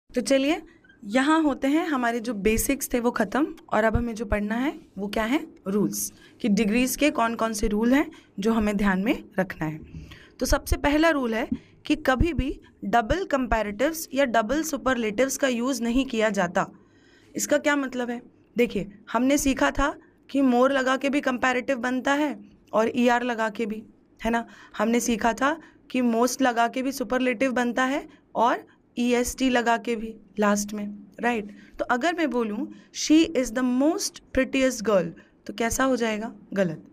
तो चलिए, यहाँ होते हैं हमारे जो बेसिक्स थे वो ख़त्म, और अब हमें जो पढ़ना है वो क्या है, रूल्स, कि डिग्रीज़ के कौन कौन से रूल हैं जो हमें ध्यान में रखना है। तो सबसे पहला रूल है कि कभी भी डबल कंपैरेटिव्स या डबल सुपरलेटिव्स का यूज़ नहीं किया जाता। इसका क्या मतलब है? देखिए, हमने सीखा था कि मोर लगा के भी कंपैरेटिव बनता है और ईआर लगा के भी, है ना। हमने सीखा था कि मोस्ट लगा के भी सुपरलेटिव बनता है और EST लगा के भी लास्ट में, राइट। तो अगर मैं बोलूँ she is the most prettiest girl, तो कैसा हो जाएगा? गलत।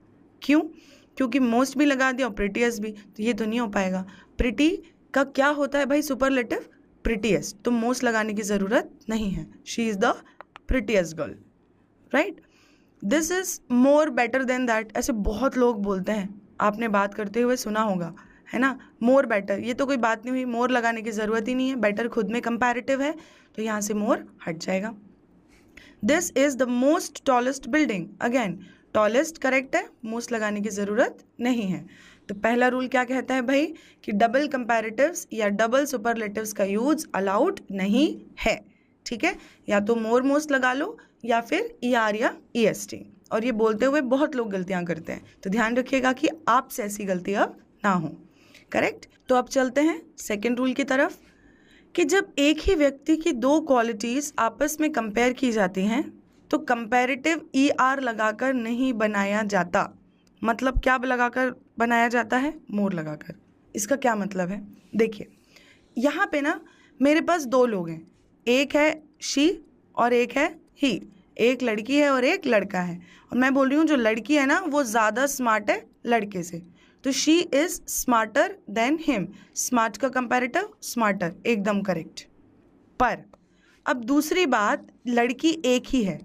क्यों? क्योंकि मोस्ट भी लगा दिया और प्रिटीएस्ट भी, तो ये तो नहीं हो पाएगा। प्रिटी का क्या होता है भाई? सुपरलेटिव, प्रिटीएस्ट, तो मोस्ट लगाने की ज़रूरत नहीं है। She is the prettiest girl, right. This is more better than that, ऐसे बहुत लोग बोलते हैं, आपने बात करते हुए सुना होगा, है ना। मोर बेटर, ये तो कोई बात नहीं हुई, मोर लगाने की ज़रूरत ही नहीं है, बेटर खुद में कंपैरेटिव है, तो यहाँ से मोर हट जाएगा। This is the most tallest building, again tallest correct है, मोस्ट लगाने की ज़रूरत नहीं है। तो पहला रूल क्या कहता है भाई, कि डबल कंपैरेटिव्स या डबल सुपरलेटिव्स का यूज अलाउड नहीं है, ठीक है। या तो मोर मोस्ट लगा लो या फिर ER या EST, और ये बोलते हुए बहुत लोग गलतियाँ करते हैं, तो ध्यान रखिएगा कि आपसे ऐसी गलती अब ना हो, करेक्ट। तो अब चलते हैं सेकेंड रूल की तरफ, कि जब एक ही व्यक्ति की दो क्वालिटीज़ आपस में कंपेयर की जाती हैं तो कंपैरेटिव ER लगाकर नहीं बनाया जाता। मतलब क्या लगाकर बनाया जाता है? मोर लगाकर। इसका क्या मतलब है? देखिए, यहाँ पे ना मेरे पास दो लोग हैं, एक है शी और एक है ही, एक लड़की है और एक लड़का है, और मैं बोल रही हूँ जो लड़की है ना वो ज़्यादा स्मार्ट है लड़के से, तो she is smarter than him. Smart का कंपैरेटिव स्मार्टर, एकदम करेक्ट। पर अब दूसरी बात, लड़की एक ही है,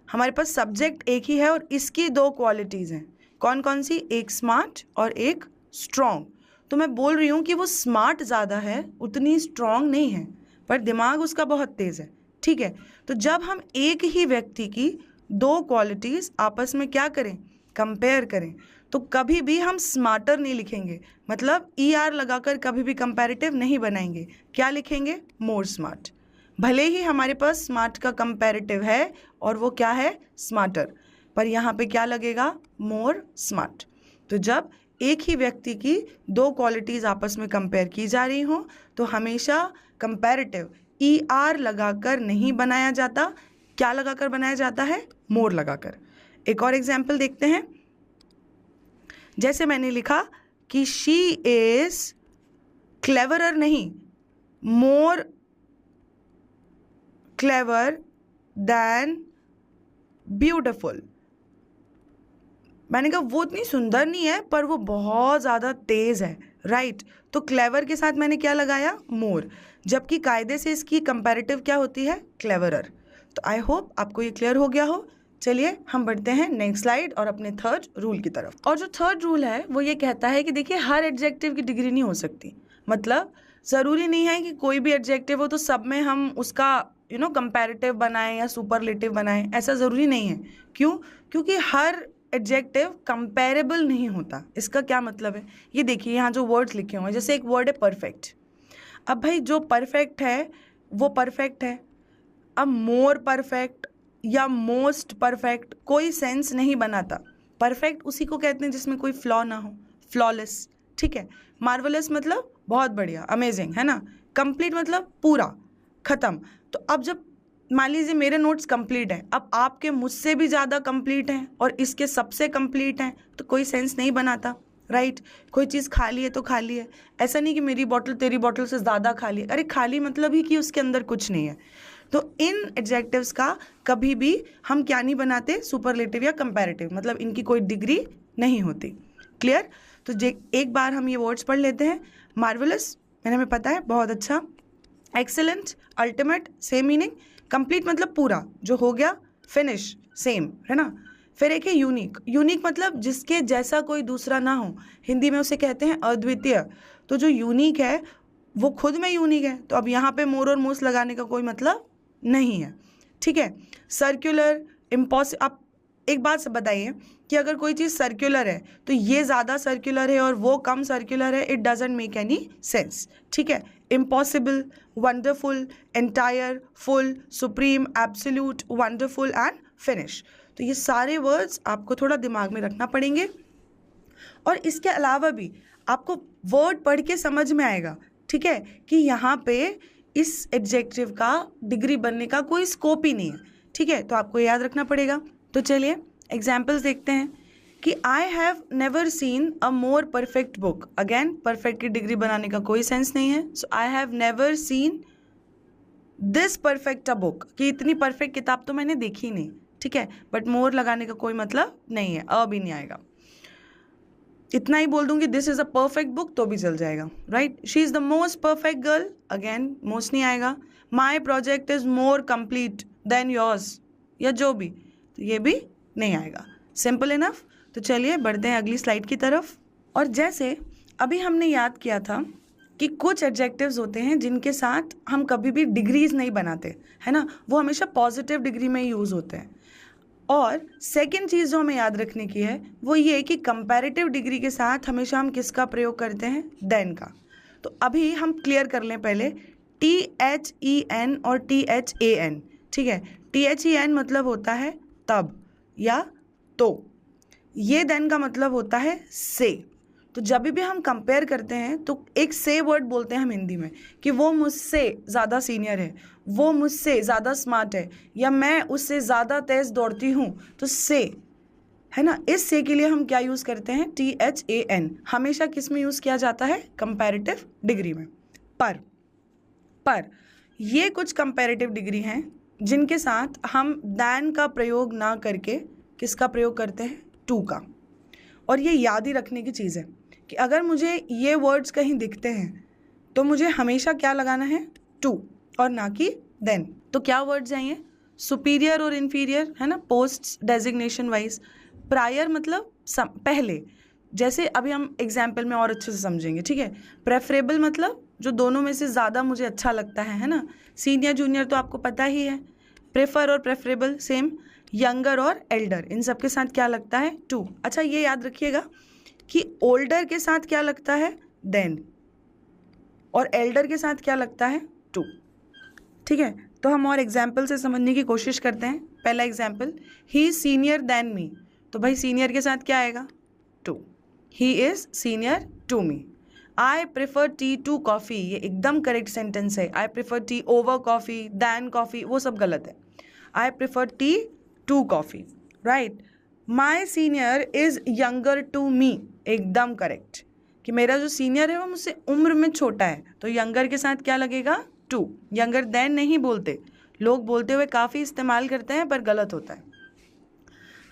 हमारे पास सब्जेक्ट एक ही है और इसकी दो क्वालिटीज़ हैं, कौन कौन सी? एक स्मार्ट और एक स्ट्रॉन्ग। तो मैं बोल रही हूँ कि वो स्मार्ट ज़्यादा है, उतनी स्ट्रॉन्ग नहीं है, पर दिमाग उसका बहुत तेज़ है, ठीक है। तो जब हम एक ही व्यक्ति की दो क्वालिटीज़ आपस में क्या करें? कंपेयर करें, तो कभी भी हम स्मार्टर नहीं लिखेंगे, मतलब ER लगाकर कभी भी कंपैरेटिव नहीं बनाएंगे। क्या लिखेंगे? More smart. भले ही हमारे पास स्मार्ट का कंपैरेटिव है और वो क्या है? स्मार्टर, पर यहाँ पे क्या लगेगा? More smart. तो जब एक ही व्यक्ति की दो क्वालिटीज़ आपस में कंपेयर की जा रही हो तो हमेशा कंपैरेटिव ER लगाकर नहीं बनाया जाता। क्या लगाकर बनाया जाता है? मोर लगाकर। एक और एग्जाम्पल देखते हैं, जैसे मैंने लिखा कि शी इज़ क्लेवरर, नहीं, मोर क्लेवर दैन ब्यूटिफुल। मैंने कहा वो इतनी सुंदर नहीं है पर वो बहुत ज़्यादा तेज़ है, राइट। तो क्लेवर के साथ मैंने क्या लगाया? मोर, जबकि कायदे से इसकी कंपैरेटिव क्या होती है? क्लेवरर। तो आई होप आपको ये क्लियर हो गया हो। चलिए हम बढ़ते हैं नेक्स्ट स्लाइड और अपने थर्ड रूल की तरफ। और जो थर्ड रूल है वो ये कहता है कि देखिए, हर एडजेक्टिव की डिग्री नहीं हो सकती, मतलब ज़रूरी नहीं है कि कोई भी एडजेक्टिव हो तो सब में हम उसका कंपैरेटिव बनाएं या सुपरलेटिव बनाएं, ऐसा ज़रूरी नहीं है। क्यों? क्योंकि हर एडजेक्टिव कंपेरेबल नहीं होता। इसका क्या मतलब है? ये देखिए यहाँ जो वर्ड्स लिखे हुए हैं, जैसे एक वर्ड है परफेक्ट। अब भाई जो परफेक्ट है वो परफेक्ट है, अब मोर परफेक्ट या मोस्ट परफेक्ट कोई सेंस नहीं बनाता। परफेक्ट उसी को कहते हैं जिसमें कोई फ्लॉ ना हो, फ्लॉलेस, ठीक है। मार्वलस मतलब बहुत बढ़िया, अमेजिंग, है ना। कंप्लीट मतलब पूरा, ख़त्म। तो अब जब मान लीजिए मेरे नोट्स कंप्लीट हैं, अब आपके मुझसे भी ज़्यादा कंप्लीट हैं और इसके सबसे कंप्लीट हैं, तो कोई सेंस नहीं बनाता, राइट। कोई चीज़ खाली है तो खाली है, ऐसा नहीं कि मेरी बॉटल तेरी बॉटल से ज़्यादा खाली है। अरे खाली मतलब ही कि उसके अंदर कुछ नहीं है। तो इन एडजेक्टिव्स का कभी भी हम क्या नहीं बनाते? सुपरलेटिव या कंपैरेटिव, मतलब इनकी कोई डिग्री नहीं होती। क्लियर? तो एक बार हम ये वर्ड्स पढ़ लेते हैं। मार्वलस मैंने हमें पता है, बहुत अच्छा। Excellent, ultimate, same meaning. Complete मतलब पूरा, जो हो गया। फिनिश, सेम, है ना। फिर एक है यूनिक। यूनिक मतलब जिसके जैसा कोई दूसरा ना हो, हिंदी में उसे कहते हैं अद्वितीय। तो जो यूनिक है वो खुद में यूनिक है, तो अब यहाँ पे मोर और मोस्ट लगाने का कोई मतलब नहीं है, ठीक है। सर्कुलर, अब एक बात बताइए कि अगर कोई चीज़ सर्कुलर है तो ये ज़्यादा सर्कुलर है और वो कम सर्कुलर है, it doesn't make any sense, ठीक है। Impossible, wonderful, entire, full, supreme, absolute, wonderful and finish. तो ये सारे वर्ड्स आपको थोड़ा दिमाग में रखना पड़ेंगे और इसके अलावा भी आपको वर्ड पढ़ के समझ में आएगा, ठीक है, कि यहाँ पे इस एडजेक्टिव का डिग्री बनने का कोई स्कोप ही नहीं है, ठीक है। तो आपको याद रखना पड़ेगा। तो चलिए एग्जाम्पल्स देखते हैं कि I have never seen a more perfect book. Again perfect की डिग्री बनाने का कोई सेंस नहीं है। So I have never seen this perfect a book, कि इतनी परफेक्ट किताब तो मैंने देखी नहीं, ठीक है। बट मोर लगाने का कोई मतलब नहीं है, अ भी नहीं आएगा। इतना ही बोल दूंगी this is a perfect book तो भी चल जाएगा, right. She is the most perfect girl, again most नहीं आएगा। My project is more complete than yours, या जो भी, तो ये भी नहीं आएगा। Simple enough. तो चलिए बढ़ते हैं अगली स्लाइड की तरफ। और जैसे अभी हमने याद किया था कि कुछ एडजेक्टिव्स होते हैं जिनके साथ हम कभी भी डिग्रीज नहीं बनाते, है ना, वो हमेशा पॉजिटिव डिग्री में यूज़ होते हैं। और सेकंड चीज़ जो हमें याद रखने की है वो ये कि कंपैरेटिव डिग्री के साथ हमेशा हम किसका प्रयोग करते हैं, देन का। तो अभी हम क्लियर कर लें पहले THEN और THAN, ठीक है। THEN मतलब होता है तब या तो, ये देन का मतलब होता है से। तो जब भी हम कंपेयर करते हैं तो एक से वर्ड बोलते हैं हम हिंदी में कि वो मुझसे ज़्यादा सीनियर है, वो मुझसे ज़्यादा स्मार्ट है, या मैं उससे ज़्यादा तेज़ दौड़ती हूँ, तो से, है ना। इस से के लिए हम क्या यूज़ करते हैं, THAN। हमेशा किस में यूज़ किया जाता है, कंपैरेटिव डिग्री में। पर ये कुछ कंपैरेटिव डिग्री हैं जिनके साथ हम दैन का प्रयोग ना करके किसका प्रयोग करते हैं, टू का। और ये याद ही रखने की चीज़ है कि अगर मुझे ये वर्ड्स कहीं दिखते हैं तो मुझे हमेशा क्या लगाना है, टू, और ना कि देन। तो क्या वर्ड्स हैं ये, सुपीरियर और इन्फीरियर, है ना, पोस्ट डेजिग्नेशन वाइज। प्रायर मतलब पहले, जैसे अभी हम एग्जाम्पल में और अच्छे से समझेंगे, ठीक है। प्रेफरेबल मतलब जो दोनों में से ज़्यादा मुझे अच्छा लगता है ना। सीनियर जूनियर तो आपको पता ही है। प्रेफर और प्रेफरेबल सेम। यंगर और एल्डर, इन सब के साथ क्या लगता है, टू। अच्छा ये याद रखिएगा कि ओल्डर के साथ क्या लगता है, देन, और एल्डर के साथ क्या लगता है, टू, ठीक है। तो हम और एग्जाम्पल से समझने की कोशिश करते हैं। पहला example, he is senior than me, तो भाई सीनियर के साथ क्या आएगा, to. He is senior to me. I prefer tea to coffee, ये एकदम करेक्ट सेंटेंस है। I prefer tea over coffee, than coffee, वो सब गलत है। I prefer tea to coffee, right. My senior is younger to me, एकदम correct, कि मेरा जो सीनियर है वो मुझसे उम्र में छोटा है, तो यंगर के साथ क्या लगेगा, टू। यंगर देन नहीं बोलते, लोग बोलते हुए काफ़ी इस्तेमाल करते हैं पर गलत होता है।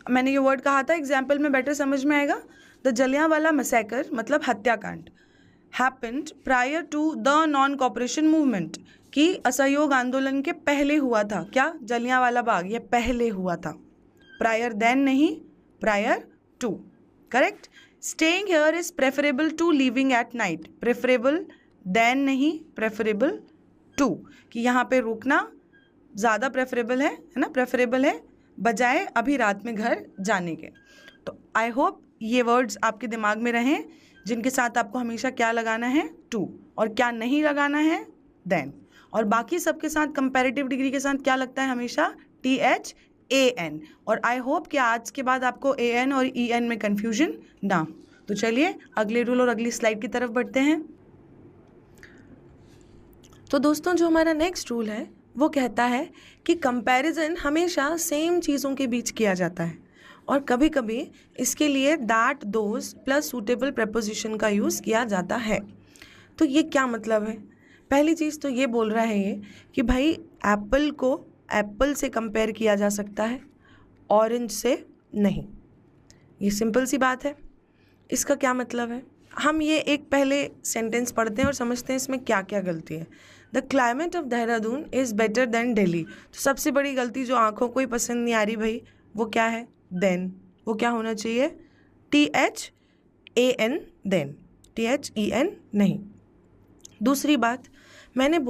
मैंने ये वर्ड कहा था एग्जाम्पल में बेटर समझ में आएगा। द जलियांवाला मैसेकर मतलब हत्याकांड happened prior to the non cooperation movement, कि असहयोग आंदोलन के पहले हुआ था। क्या, जलियांवाला बाग, ये पहले हुआ था। प्रायर देन नहीं, prior to, correct. Staying here is preferable to living at night, preferable than नहीं, प्रेफरेबल टू, कि यहाँ पे रुकना ज़्यादा प्रेफरेबल है ना, प्रेफरेबल है बजाय अभी रात में घर जाने के। तो आई होप ये वर्ड्स आपके दिमाग में रहें जिनके साथ आपको हमेशा क्या लगाना है, टू, और क्या नहीं लगाना है, देन। और बाकी सबके साथ कंपैरेटिव डिग्री के साथ क्या लगता है हमेशा, THAN। और आई होप कि आज के बाद आपको AN और EN में कन्फ्यूजन ना हो। तो चलिए अगले रूल और अगली स्लाइड की तरफ बढ़ते हैं। तो दोस्तों जो हमारा नेक्स्ट रूल है वो कहता है कि कंपैरिजन हमेशा सेम चीज़ों के बीच किया जाता है, और कभी कभी इसके लिए that, those plus suitable preposition का यूज़ किया जाता है। तो ये क्या मतलब है, पहली चीज़ तो ये बोल रहा है ये कि भाई एप्पल को एप्पल से कंपेयर किया जा सकता है, ऑरेंज से नहीं। ये सिंपल सी बात है। इसका क्या मतलब है, हम ये एक पहले सेंटेंस पढ़ते हैं और समझते हैं इसमें क्या क्या गलती है। The climate of Dehradun is better than Delhi, तो सबसे बड़ी गलती जो आँखों को ही पसंद नहीं आ रही भाई वो क्या है, देन। वो क्या होना चाहिए, THAN देन, THEN नहीं। दूसरी बात, मैं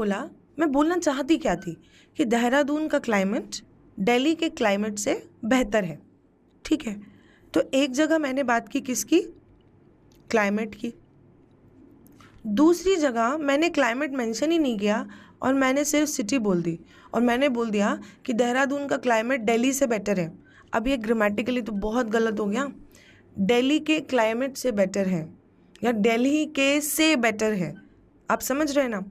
बोलना चाहती क्या थी कि देहरादून का क्लाइमेट दिल्ली के क्लाइमेट से बेहतर है, ठीक है, तो एक जगह मैंने बात की किसकी, क्लाइमेट की, दूसरी जगह मैंने क्लाइमेट मेंशन ही नहीं किया और मैंने सिर्फ सिटी बोल दी और मैंने बोल दिया कि देहरादून का क्लाइमेट दिल्ली से बेटर है। अब ये ग्रामेटिकली तो बहुत गलत हो गया, दिल्ली के क्लाइमेट से बेटर है या दिल्ली के से बेटर है, आप समझ रहे हैं ना।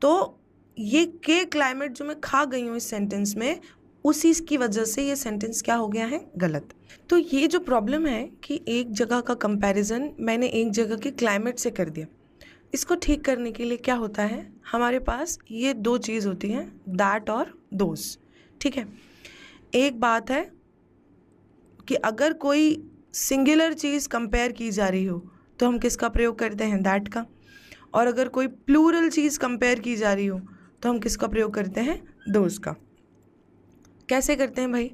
तो ये के क्लाइमेट जो मैं खा गई हूँ इस सेंटेंस में, उसी की वजह से ये सेंटेंस क्या हो गया है, गलत। तो ये जो प्रॉब्लम है कि एक जगह का कंपैरिजन मैंने एक जगह के क्लाइमेट से कर दिया, इसको ठीक करने के लिए क्या होता है, हमारे पास ये दो चीज़ होती हैं, दैट और दोस। ठीक है, एक बात है कि अगर कोई सिंगुलर चीज़ कंपेयर की जा रही हो तो हम किसका प्रयोग करते हैं, दैट का, और अगर कोई प्लूरल चीज़ कंपेयर की जा रही हो तो हम किसका प्रयोग करते हैं, दोस का। कैसे करते हैं भाई,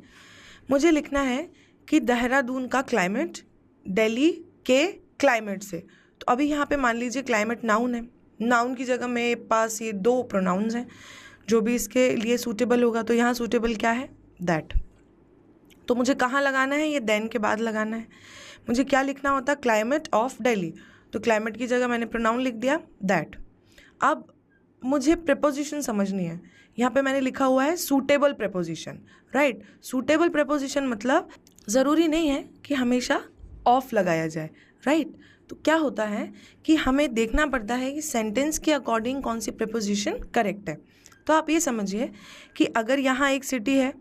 मुझे लिखना है कि देहरादून का क्लाइमेट दिल्ली के क्लाइमेट से, तो अभी यहाँ पे मान लीजिए क्लाइमेट नाउन है, नाउन की जगह मेरे पास ये दो प्रोनाउंस हैं, जो भी इसके लिए सूटेबल होगा, तो यहाँ सूटेबल क्या है, दैट। तो मुझे कहाँ लगाना है, ये देन के बाद लगाना है। मुझे क्या लिखना होता, क्लाइमेट ऑफ दिल्ली, तो क्लाइमेट की जगह मैंने प्रोनाउन लिख दिया दैट। अब मुझे प्रेपोजिशन समझनी है, यहाँ पे मैंने लिखा हुआ है suitable preposition, right. Suitable preposition मतलब ज़रूरी नहीं है कि हमेशा ऑफ लगाया जाए, राइट। तो क्या होता है कि हमें देखना पड़ता है कि सेंटेंस के अकॉर्डिंग कौन सी प्रेपोजिशन करेक्ट है। तो आप ये समझिए कि अगर यहाँ एक सिटी है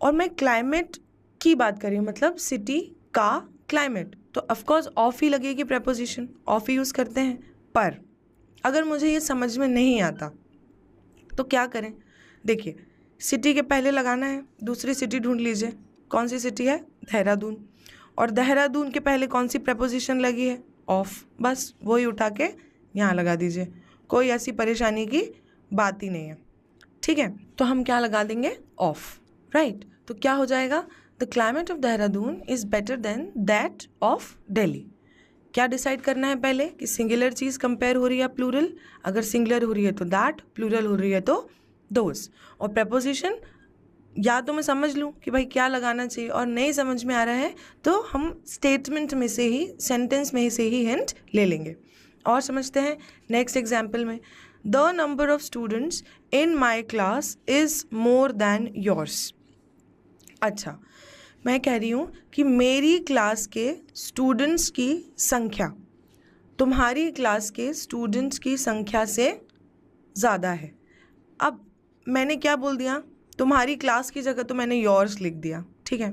और मैं क्लाइमेट की बात करी, मतलब सिटी का क्लाइमेट, तो ऑफकोर्स ऑफ ही लगेगी प्रेपोजिशन, ऑफ ही यूज़ करते हैं। पर अगर मुझे ये समझ में नहीं आता तो क्या करें, देखिए सिटी के पहले लगाना है, दूसरी सिटी ढूंढ लीजिए, कौन सी सिटी है, देहरादून, और देहरादून के पहले कौन सी प्रेपोजिशन लगी है, ऑफ, बस वही उठा के यहाँ लगा दीजिए, कोई ऐसी परेशानी की बात ही नहीं है। ठीक है, तो हम क्या लगा देंगे, ऑफ, राइट। तो क्या हो जाएगा, the climate of Dehradun is better than that of Delhi. क्या डिसाइड करना है पहले कि सिंगुलर चीज़ कंपेयर हो रही है प्लूरल, अगर सिंगुलर हो रही है तो दैट, प्लूरल हो रही है तो दोस। और प्रेपोजिशन या तो मैं समझ लूँ कि भाई क्या लगाना चाहिए, और नहीं समझ में आ रहा है तो हम स्टेटमेंट में से ही, सेंटेंस में से ही हिंट ले लेंगे। और समझते हैं नेक्स्ट एग्जाम्पल में, the number of students in my class is more than yours. अच्छा, मैं कह रही हूँ कि मेरी क्लास के स्टूडेंट्स की संख्या तुम्हारी क्लास के स्टूडेंट्स की संख्या से ज़्यादा है। अब मैंने क्या बोल दिया, तुम्हारी क्लास की जगह तो मैंने योर्स लिख दिया, ठीक है,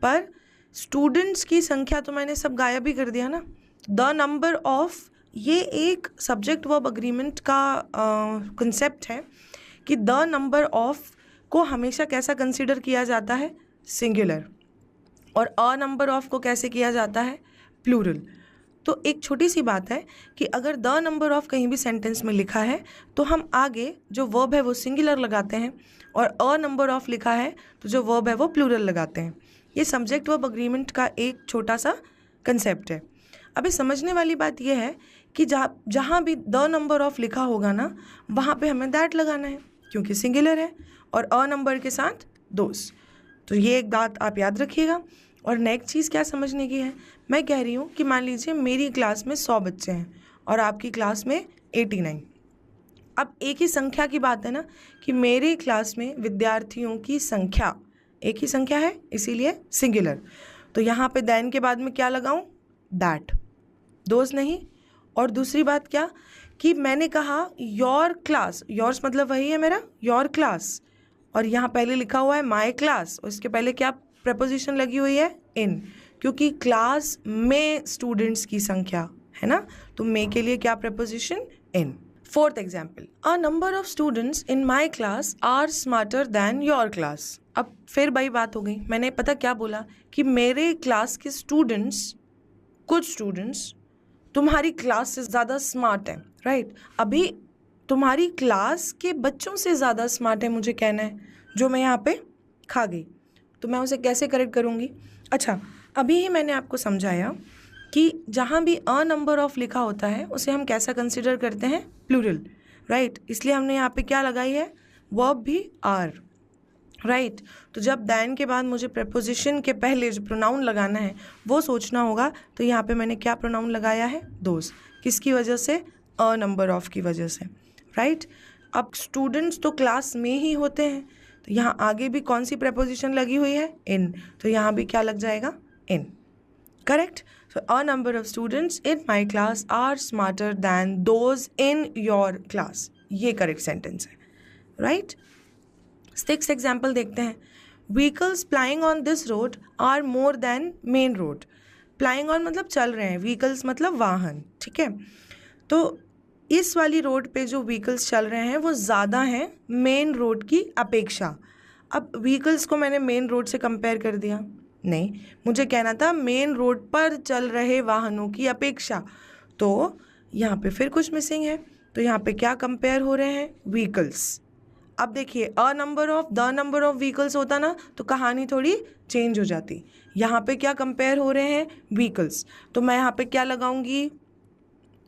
पर स्टूडेंट्स की संख्या तो मैंने सब गायब ही कर दिया ना। द नंबर ऑफ, ये एक सब्जेक्ट वर्ब अग्रीमेंट का कंसेप्ट है कि द नंबर ऑफ को हमेशा कैसा कंसीडर किया जाता है, सिंगुलर, और अ नंबर ऑफ को कैसे किया जाता है, प्लूरल। तो एक छोटी सी बात है कि अगर द नंबर ऑफ कहीं भी सेंटेंस में लिखा है तो हम आगे जो वर्ब है वो सिंगुलर लगाते हैं, और अ नंबर ऑफ लिखा है तो जो वर्ब है वो प्लूरल लगाते हैं। ये सब्जेक्ट वर्ब अग्रीमेंट का एक छोटा सा कंसेप्ट है। अभी समझने वाली बात यह है कि जहाँ भी द नंबर ऑफ लिखा होगा ना, वहाँ पे हमें दैट लगाना है क्योंकि सिंगुलर है, और अ नंबर के साथ दोस। तो ये एक बात आप याद रखिएगा। और नेक्स्ट चीज़ क्या समझने की है, मैं कह रही हूँ कि मान लीजिए मेरी क्लास में 100 बच्चे हैं और आपकी क्लास में 89। अब एक ही संख्या की बात है ना कि मेरी क्लास में विद्यार्थियों की संख्या एक ही संख्या है, इसीलिए सिंगुलर। तो यहाँ पे देन के बाद में क्या लगाऊँ, दैट, दोस नहीं। और दूसरी बात क्या कि मैंने कहा योर क्लास, योर्स मतलब वही है मेरा, योर क्लास, और यहाँ पहले लिखा हुआ है माई क्लास, और इसके पहले क्या प्रेपोजिशन लगी हुई है, इन, क्योंकि क्लास में स्टूडेंट्स की संख्या है ना, तो मे के लिए क्या preposition, in. Fourth example, a number of students in my class are smarter than your class. अब फिर वही बात हो गई, मैंने पता क्या बोला कि मेरे क्लास के स्टूडेंट्स, कुछ स्टूडेंट्स तुम्हारी क्लास से ज़्यादा स्मार्ट हैं, राइट। अभी तुम्हारी क्लास के बच्चों से ज़्यादा स्मार्ट है मुझे कहना है, जो मैं यहाँ पे खा गई, तो मैं उसे कैसे करेक्ट करूँगी। अच्छा, अभी ही मैंने आपको समझाया कि जहाँ भी अ नंबर ऑफ लिखा होता है उसे हम कैसा कंसिडर करते हैं, प्लूरल, राइट। इसलिए हमने यहाँ पे क्या लगाई है, वर्ब भी आर। राइट तो जब दैन के बाद मुझे प्रेपोजिशन के पहले जो प्रोनाउन लगाना है वो सोचना होगा, तो यहाँ पे मैंने क्या प्रोनाउन लगाया है? दोज। किसकी वजह से? अ नंबर ऑफ की वजह से, राइट। अब स्टूडेंट्स तो क्लास में ही होते हैं, तो यहाँ आगे भी कौन सी प्रेपोजिशन लगी हुई है? इन। तो यहाँ भी क्या लग जाएगा? In. Correct. So a number of students in my class are smarter than those in your class, ये करेक्ट सेंटेंस है, राइट। सिक्स्थ एग्जाम्पल देखते हैं। Vehicles plying on this road are more than main road. Plying on मतलब चल रहे हैं, vehicles मतलब वाहन, ठीक है। तो इस वाली रोड पे जो व्हीकल्स चल रहे हैं वो ज़्यादा हैं मेन रोड की अपेक्षा। अब व्हीकल्स को मैंने मेन रोड से कंपेयर कर दिया? नहीं, मुझे कहना था मेन रोड पर चल रहे वाहनों की अपेक्षा। तो यहाँ पे फिर कुछ मिसिंग है, तो यहाँ पे क्या कंपेयर हो रहे हैं? व्हीकल्स। अब देखिए अ number of the number of vehicles होता ना तो कहानी थोड़ी चेंज हो जाती। यहाँ पे क्या कंपेयर हो रहे हैं? व्हीकल्स। तो मैं यहाँ पे क्या लगाऊंगी?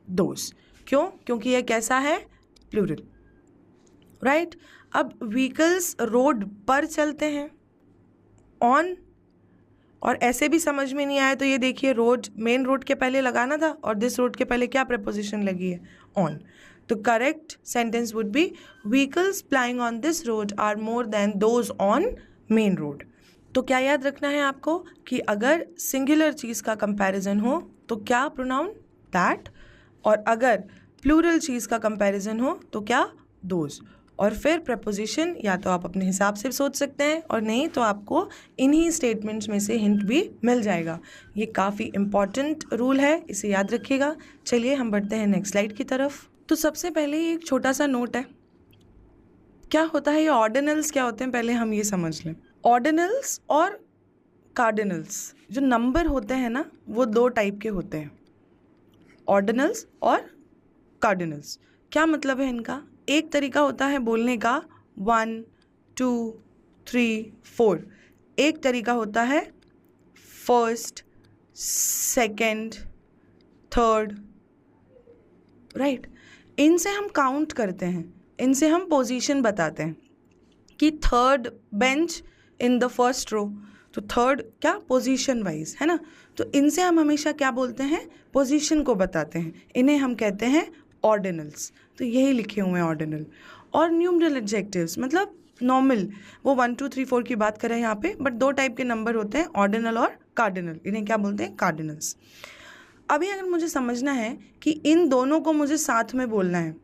दोस। क्यों? क्योंकि ये कैसा है? Plural, right. अब व्हीकल्स रोड पर चलते हैं, ऑन। और ऐसे भी समझ में नहीं आया तो ये देखिए रोड, मेन रोड के पहले लगाना था और दिस रोड के पहले क्या प्रेपोजिशन लगी है? ऑन। तो correct sentence would be vehicles plying on this road are more than those on main road. तो क्या याद रखना है आपको कि अगर सिंगुलर चीज़ का कंपैरिजन हो तो क्या प्रोनाउन? दैट। और अगर प्लूरल चीज़ का कंपैरिजन हो तो क्या? दोज। और फिर प्रपोजिशन या तो आप अपने हिसाब से सोच सकते हैं और नहीं तो आपको इन्हीं स्टेटमेंट्स में से हिंट भी मिल जाएगा। ये काफ़ी इम्पॉर्टेंट रूल है, इसे याद रखिएगा। चलिए हम बढ़ते हैं नेक्स्ट स्लाइड की तरफ। तो सबसे पहले ये एक छोटा सा नोट है, क्या होता है ये ऑर्डिनल्स क्या होते हैं पहले हम ये समझ लें। ऑर्डिनल्स और कार्डिनल्स, जो नंबर होते हैं ना वो दो टाइप के होते हैं, ऑर्डिनल्स और कार्डिनल्स। क्या मतलब है इनका? एक तरीका होता है बोलने का 1 2 3 4, एक तरीका होता है फर्स्ट सेकेंड थर्ड, राइट। इनसे हम काउंट करते हैं, इनसे हम पोजीशन बताते हैं कि third bench in the first row, तो थर्ड क्या? पोजीशन वाइज, है ना। तो इनसे हम हमेशा क्या बोलते हैं? पोजीशन को बताते हैं। इन्हें हम कहते हैं ऑर्डिनल्स। तो यही लिखे हुए हैं ऑर्डिनल। और न्यूमरल एडजेक्टिव्स मतलब नॉर्मल, वो 1 2 3 4 की बात करें यहाँ पे, बट दो टाइप के नंबर होते हैं, ऑर्डिनल और कार्डिनल। इन्हें क्या बोलते हैं? कार्डिनल्स। अभी अगर मुझे समझना है कि इन दोनों को मुझे साथ में बोलना है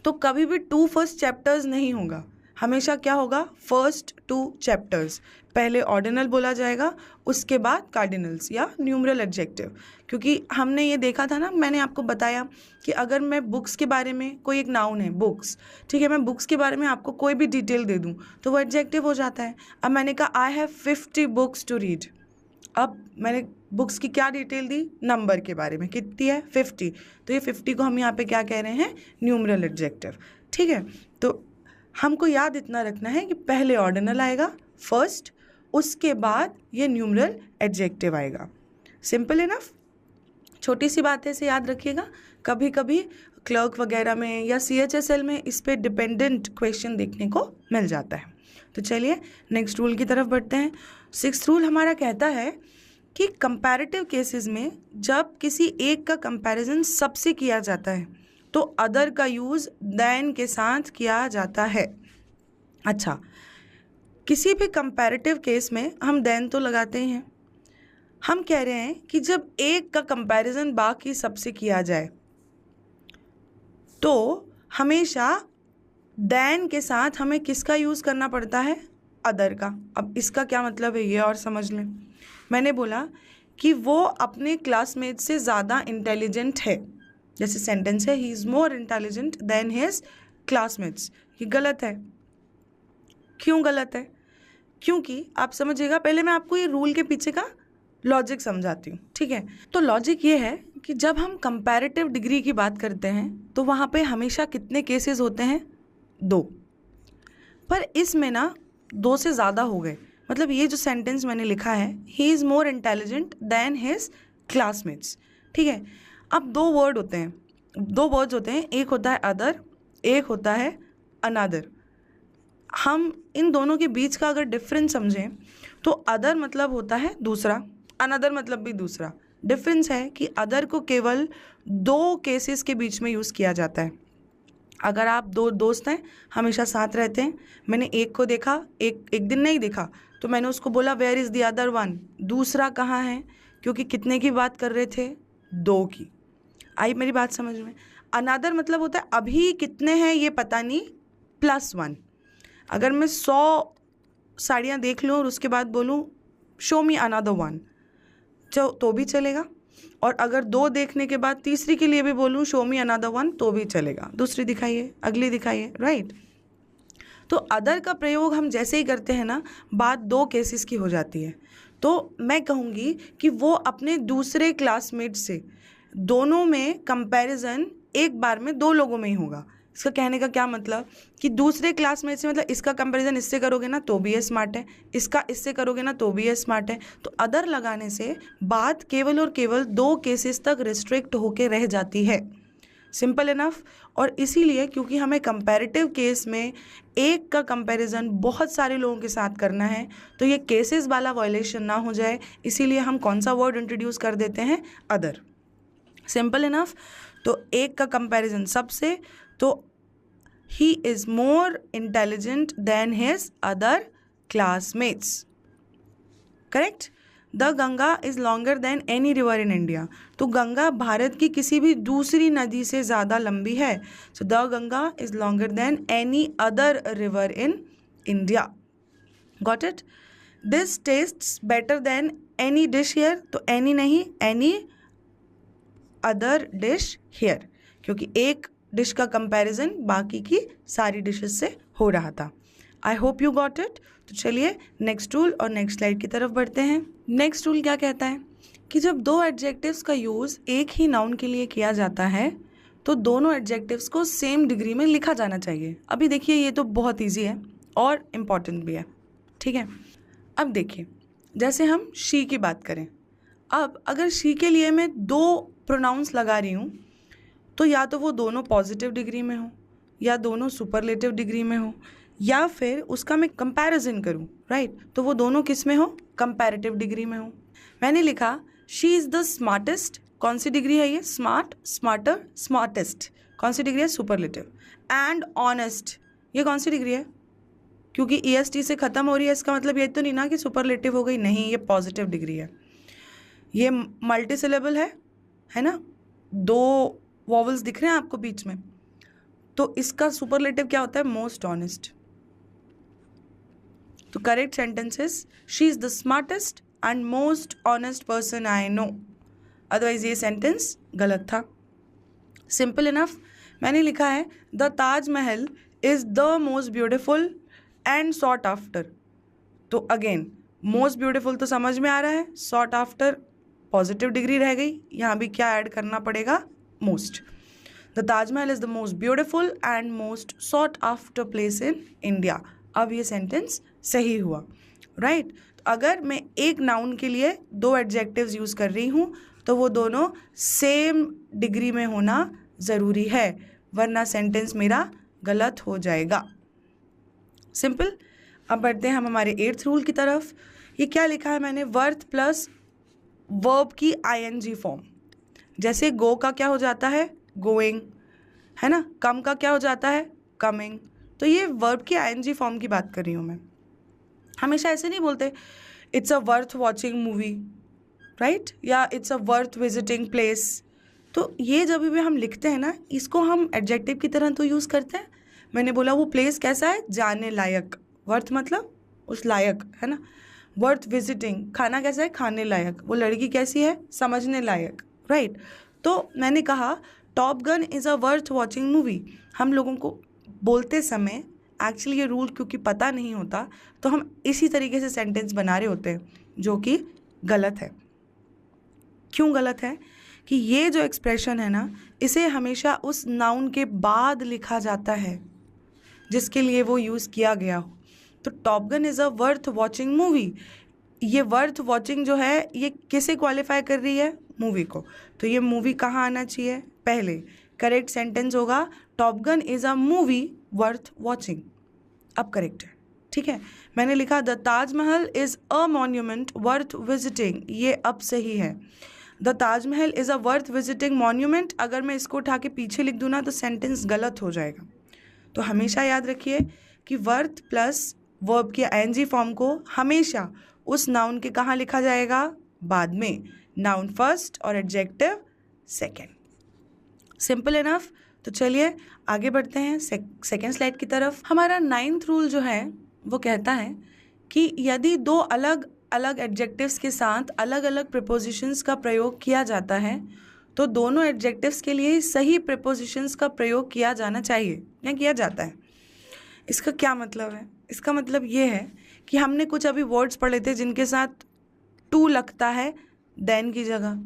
तो कभी भी 2 फर्स्ट चैप्टर्स नहीं होगा, हमेशा क्या होगा? फर्स्ट 2 चैप्टर्स, पहले ऑर्डिनल बोला जाएगा उसके बाद कार्डिनल्स या न्यूमरल एडजेक्टिव। क्योंकि हमने ये देखा था ना, मैंने आपको बताया कि अगर मैं बुक्स के बारे में, कोई एक नाउन है बुक्स, ठीक है, मैं बुक्स के बारे में आपको कोई भी डिटेल दे दूँ तो वो एडजेक्टिव हो जाता है। अब मैंने कहा I have 50 books to read, अब मैंने बुक्स की क्या डिटेल दी? नंबर के बारे में, कितनी है? 50। तो ये 50 को हम यहाँ पे क्या कह रहे हैं? न्यूमरल एडजेक्टिव, ठीक है। तो हमको याद इतना रखना है कि पहले ऑर्डिनल आएगा फर्स्ट, उसके बाद ये न्यूमरल एडजेक्टिव आएगा। सिंपल इनफ, छोटी सी बात है, इसे याद रखिएगा। कभी कभी क्लर्क वगैरह में या CHSL में इस पे डिपेंडेंट क्वेश्चन देखने को मिल जाता है। तो चलिए नेक्स्ट रूल की तरफ बढ़ते हैं। 6th रूल हमारा कहता है कि कंपैरेटिव केसेस में जब किसी एक का कंपैरिजन सबसे किया जाता है तो अदर का यूज़ देन के साथ किया जाता है। अच्छा, किसी भी कंपैरेटिव केस में हम देन तो लगाते ही हैं। हम कह रहे हैं कि जब एक का कंपैरिजन बाकी सबसे किया जाए तो हमेशा देन के साथ हमें किसका यूज़ करना पड़ता है? अदर का। अब इसका क्या मतलब है ये और समझ लें। मैंने बोला कि वो अपने क्लासमेट से ज़्यादा इंटेलिजेंट है, जैसे सेंटेंस है he is more intelligent then his classmates, ये गलत है। क्यों गलत है? क्योंकि आप समझिएगा, पहले मैं आपको ये रूल के पीछे का लॉजिक समझाती हूँ, ठीक है। तो लॉजिक ये है कि जब हम कंपैरेटिव डिग्री की बात करते हैं तो वहाँ पे हमेशा कितने केसेस होते हैं? 2। पर इसमें ना 2 से ज़्यादा हो गए। मतलब ये जो सेंटेंस मैंने लिखा है he is more intelligent then his classmates, ठीक है। अब 2 वर्ड होते हैं, 2 वर्ड्स होते हैं, एक होता है अदर, एक होता है अनदर। हम इन दोनों के बीच का अगर डिफरेंस समझें तो अदर मतलब होता है दूसरा, अनदर मतलब भी दूसरा। डिफरेंस है कि अदर को केवल दो केसेस के बीच में यूज़ किया जाता है। अगर आप दो दोस्त हैं, हमेशा साथ रहते हैं, मैंने एक को देखा, एक दिन नहीं देखा, तो मैंने उसको बोला where is the other one, दूसरा कहाँ है, क्योंकि कितने की बात कर रहे थे, दो की। आई मेरी बात समझ में? अनदर मतलब होता है अभी कितने हैं ये पता नहीं, +1। अगर मैं 100 साड़ियाँ देख लूँ और उसके बाद बोलूँ शो मी अनदर वन, तो भी चलेगा। और अगर दो देखने के बाद तीसरी के लिए भी बोलूँ शो मी अनदर वन, तो भी चलेगा। दूसरी दिखाइए, अगली दिखाइए, राइट। तो अदर का प्रयोग हम जैसे ही करते हैं ना, बात दो केसेस की हो जाती है। तो मैं कहूँगी कि वो अपने दूसरे क्लासमेट से दोनों में कंपैरिजन एक बार में दो लोगों में ही होगा। इसका कहने का क्या मतलब कि दूसरे क्लासमेट से मतलब इसका कंपैरिजन इससे करोगे ना तो भी ये स्मार्ट है, इसका इससे करोगे ना तो भी ये स्मार्ट है। तो अदर लगाने से बात केवल और केवल दो केसेस तक रिस्ट्रिक्ट होके रह जाती है। Simple enough. और इसीलिए क्योंकि हमें कंपैरेटिव केस में एक का कंपैरिजन बहुत सारे लोगों के साथ करना है, तो ये केसेस वाला वायलेशन ना हो जाए, इसीलिए हम कौन सा वर्ड इंट्रोड्यूस कर देते हैं, अदर। Simple enough. तो एक का कंपैरिजन सबसे, तो he is more intelligent then his other classmates. Correct. The Ganga is longer than any river in India. तो गंगा भारत की किसी भी दूसरी नदी से ज़्यादा लंबी है। So the Ganga is longer than any other river in India. Got it. This tests better than any dish here. तो एनी नहीं, एनी अदर डिश हियर, क्योंकि एक डिश का कंपैरिजन बाकी की सारी डिशेस से हो रहा था। I hope you got it. तो चलिए नेक्स्ट रूल और नेक्स्ट स्लाइड की तरफ बढ़ते हैं। नेक्स्ट रूल क्या कहता है कि जब दो एडजेक्टिव्स का यूज़ एक ही नाउन के लिए किया जाता है तो दोनों एडजेक्टिव्स को सेम डिग्री में लिखा जाना चाहिए। अभी देखिए ये तो बहुत ईजी है और इम्पॉर्टेंट भी है, ठीक है। अब देखिए जैसे हम शी की बात करें, अब अगर शी के लिए मैं दो प्रोनाउंस लगा रही हूँ तो या तो वो दोनों पॉजिटिव डिग्री में हो या दोनों सुपरलेटिव डिग्री में हो, या फिर उसका मैं कंपैरिजन करूं, राइट, तो वो दोनों किस में हो, कंपैरेटिव डिग्री में हो। मैंने लिखा शी इज़ द स्मार्टेस्ट, कौन सी डिग्री है ये, स्मार्ट, स्मार्टर, स्मार्टेस्ट, कौन सी डिग्री है, सुपरलेटिव। एंड ऑनेस्ट, ये कौन सी डिग्री है, क्योंकि EST से ख़त्म हो रही है, इसका मतलब ये तो नहीं ना कि सुपरलेटिव हो गई, नहीं, ये पॉजिटिव डिग्री है। ये मल्टी सिलेबल है ना, दो वॉवल्स दिख रहे हैं आपको बीच में, तो इसका सुपरलेटिव क्या होता है, मोस्ट ऑनेस्ट। तो correct sentence is she is the smartest and most honest person I know. Otherwise ये सेंटेंस गलत था। Simple enough. मैंने लिखा है the Taj Mahal is the most beautiful and sought after. तो अगेन मोस्ट ब्यूटिफुल तो समझ में आ रहा है, सॉट आफ्टर पॉजिटिव डिग्री रह गई, यहाँ भी क्या ऐड करना पड़ेगा, most. The Taj Mahal is the most beautiful and most sought after place in India. अब ये सेंटेंस सही हुआ, राइट। अगर मैं एक नाउन के लिए दो एडजेक्टिव्स यूज़ कर रही हूँ तो वो दोनों सेम डिग्री में होना ज़रूरी है, वरना सेंटेंस मेरा गलत हो जाएगा। सिंपल। अब बढ़ते हैं हम हमारे 8th रूल की तरफ। ये क्या लिखा है मैंने, वर्थ प्लस वर्ब की ING फॉर्म। जैसे गो का क्या हो जाता है, गोइंग, है ना, कम का क्या हो जाता है, कमिंग। तो ये वर्ब की ING फॉर्म की बात कर रही हूँ मैं। हमेशा ऐसे नहीं बोलते it's a worth watching movie, right, या it's a worth visiting place. तो ये जब भी हम लिखते हैं ना, इसको हम एडजेक्टिव की तरह तो यूज़ करते हैं। मैंने बोला वो प्लेस कैसा है, जाने लायक, वर्थ मतलब उस लायक, है ना। वर्थ विजिटिंग, खाना कैसा है, खाने लायक, वो लड़की कैसी है, समझने लायक, राइट। तो मैंने कहा top gun is a worth watching movie. हम लोगों को बोलते समय एक्चुअली ये रूल क्योंकि पता नहीं होता, तो हम इसी तरीके से सेंटेंस बना रहे होते हैं, जो कि गलत है। क्यों गलत है कि ये जो एक्सप्रेशन है ना, इसे हमेशा उस नाउन के बाद लिखा जाता है जिसके लिए वो यूज़ किया गया हो। तो top gun is a worth watching movie, ये वर्थ वॉचिंग जो है ये किसे क्वालिफाई कर रही है, मूवी को। तो ये मूवी कहाँ आना चाहिए, पहले। करेक्ट सेंटेंस होगा top gun is a movie worth watching. अब करेक्ट है, ठीक है। मैंने लिखा the Taj Mahal is a monument worth visiting, ये अब सही है। The Taj Mahal is a worth visiting monument, अगर मैं इसको उठा के पीछे लिख दूँ ना तो सेंटेंस गलत हो जाएगा। तो हमेशा याद रखिए कि वर्थ प्लस वर्ब की आईएनजी फॉर्म को हमेशा उस नाउन के कहाँ लिखा जाएगा, बाद में, नाउन फर्स्ट और एडजेक्टिव सेकेंड। Simple enough. तो चलिए आगे बढ़ते हैं सेकेंड स्लाइड की तरफ। हमारा 9th रूल जो है वो कहता है कि यदि दो अलग अलग एडजेक्टिव्स के साथ अलग अलग प्रीपोजिशंस का प्रयोग किया जाता है तो दोनों एडजेक्टिव्स के लिए सही प्रीपोजिशंस का प्रयोग किया जाना चाहिए या किया जाता है। इसका क्या मतलब है? इसका मतलब ये है कि हमने कुछ अभी वर्ड्स पढ़े थे जिनके साथ टू लगता है देन की जगह,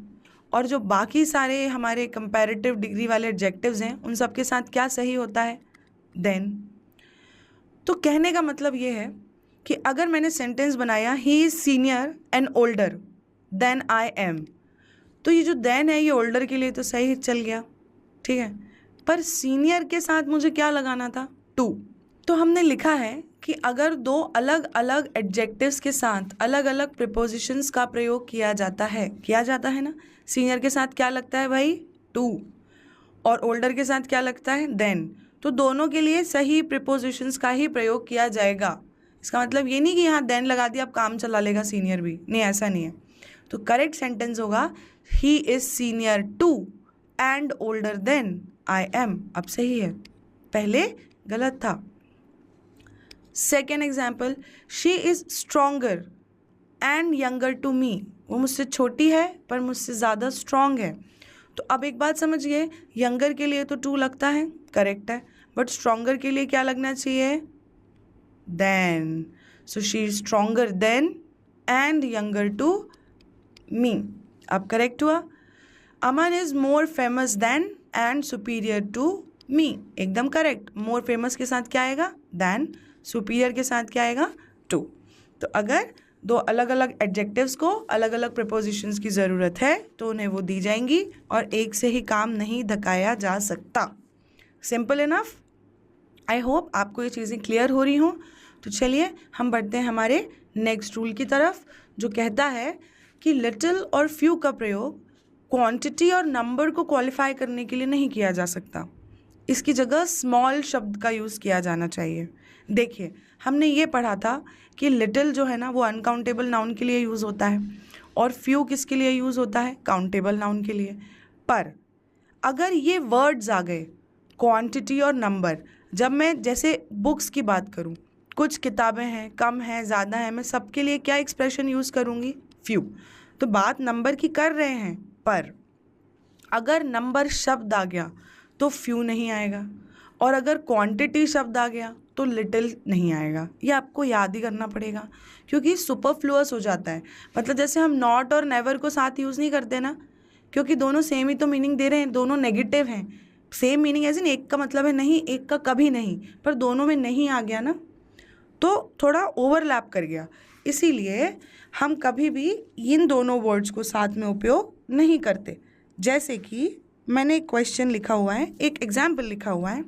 और जो बाकी सारे हमारे कंपैरेटिव डिग्री वाले एडजेक्टिव्स हैं उन सब के साथ क्या सही होता है, देन। तो कहने का मतलब ये है कि अगर मैंने सेंटेंस बनाया he is senior and older than I am, तो ये जो देन है ये ओल्डर के लिए तो सही चल गया, ठीक है, पर सीनियर के साथ मुझे क्या लगाना था, टू। तो हमने लिखा है कि अगर दो अलग अलग एडजेक्टिव्स के साथ अलग अलग प्रीपोजिशंस का प्रयोग किया जाता है ना, सीनियर के साथ क्या लगता है भाई, टू, और ओल्डर के साथ क्या लगता है, देन, तो दोनों के लिए सही प्रीपोजिशंस का ही प्रयोग किया जाएगा। इसका मतलब ये नहीं कि यहाँ देन लगा दिया अब काम चला लेगा सीनियर भी, नहीं, ऐसा नहीं है। तो करेक्ट सेंटेंस होगा he is senior to and older than I am. अब सही है, पहले गलत था। Second example, she is stronger and younger to me, वो मुझसे छोटी है पर मुझसे ज़्यादा स्ट्रॉन्ग है। तो अब एक बात समझिए, यंगर के लिए तो टू लगता है, करेक्ट है, बट स्ट्रॉन्गर के लिए क्या लगना चाहिए, than. So she is stronger than and younger to me. अब करेक्ट हुआ। Aman is more famous than and superior to me, एकदम करेक्ट। मोर फेमस के साथ क्या आएगा, देन, सुपीरियर के साथ क्या आएगा, टू। तो अगर दो अलग अलग एडजेक्टिव्स को अलग अलग प्रीपोजिशंस की ज़रूरत है तो उन्हें वो दी जाएंगी और एक से ही काम नहीं धकाया जा सकता। Simple enough. आई होप आपको ये चीज़ें क्लियर हो रही हों। तो चलिए हम बढ़ते हैं हमारे नेक्स्ट रूल की तरफ, जो कहता है कि लिटिल और फ्यू का प्रयोग क्वांटिटी और नंबर को क्वालिफाई करने के लिए नहीं किया जा सकता। इसकी जगह स्मॉल शब्द का यूज़ किया जाना चाहिए। देखिए, हमने ये पढ़ा था कि लिटिल जो है ना वो अनकाउंटेबल नाउन के लिए यूज़ होता है और फ्यू किसके लिए यूज़ होता है, काउंटेबल नाउन के लिए। पर अगर ये वर्ड्स आ गए क्वांटिटी और नंबर, जब मैं जैसे बुक्स की बात करूँ, कुछ किताबें हैं, कम है, ज़्यादा है, मैं सबके लिए क्या एक्सप्रेशन यूज़ करूँगी, फ्यू। तो बात नंबर की कर रहे हैं, पर अगर नंबर शब्द आ गया तो फ्यू नहीं आएगा, और अगर क्वांटिटी शब्द आ गया तो लिटिल नहीं आएगा। ये आपको याद ही करना पड़ेगा क्योंकि सुपरफ्लुअस हो जाता है। मतलब जैसे हम नॉट और नेवर को साथ यूज़ नहीं करते ना, क्योंकि दोनों सेम ही तो मीनिंग दे रहे हैं, दोनों नेगेटिव हैं। सेम मीनिंग एज इन एक का मतलब है नहीं, एक का कभी नहीं, पर दोनों में नहीं आ गया ना, तो थोड़ा ओवरलैप कर गया। इसीलिए हम कभी भी इन दोनों वर्ड्स को साथ में उपयोग नहीं करते। जैसे कि मैंने एक क्वेश्चन लिखा हुआ है, एक एग्जाम्पल लिखा हुआ है,